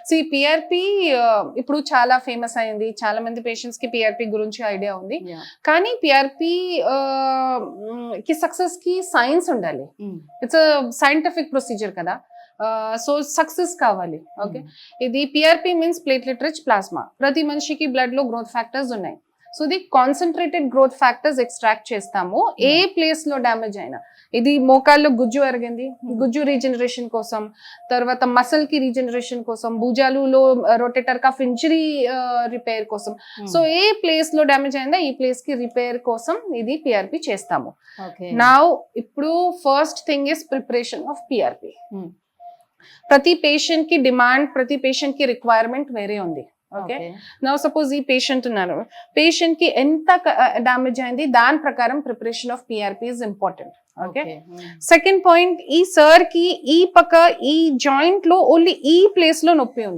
So ఈ PRP ఇప్పుడు చాలా ఫేమస్ అయింది, చాలా మంది పేషెంట్స్ కి పిఆర్పి గురించి ఐడియా ఉంది. కానీ పిఆర్పి కి సక్సెస్ కి సైన్స్ ఉండాలి. ఇట్స్ సైంటిఫిక్ ప్రొసీజర్ కదా. సో సక్సెస్ కావాలి. ఓకే, ఇది PRP means platelet rich plasma. ప్రతి మనిషికి బ్లడ్ లో గ్రోత్ ఫ్యాక్టర్స్ ఉన్నాయి. సో ఇది కాన్సన్ట్రేటెడ్ గ్రోత్ ఫ్యాక్టర్స్ ఎక్స్ట్రాక్ట్ చేస్తాము. ఏ ప్లేస్ లో డ్యామేజ్ అయినా, ఇది మోకాల్లో గుజ్జు అరిగింది, గుజ్జు రీజనరేషన్ కోసం, తర్వాత మసల్ కి రీజనరేషన్ కోసం, భుజాలులో రొటేటర్ కఫ్ ఇంజరీ రిపేర్ కోసం. సో ఏ ప్లేస్ లో డ్యామేజ్ అయిందా ఈ ప్లేస్ కి రిపేర్ కోసం ఇది పిఆర్పి చేస్తాము. నౌ ఇప్పుడు first thing is preparation of PRP. ప్రతి పేషెంట్ కి డిమాండ్, ప్రతి పేషెంట్ కి రిక్వైర్మెంట్ వేరే ఉంది. ఓకే, నౌ సపోజ్ ఈ పేషెంట్ ఉన్నారు, పేషెంట్ కి ఎంత డ్యామేజ్ అయింది దాని ప్రకారం preparation of PRP is important. Okay, second point, ఈ సర్ కి ఈ పక్క ఈ జాయింట్ లో ఓన్లీ ఈ ప్లేస్ లో నొప్పి ఉంది.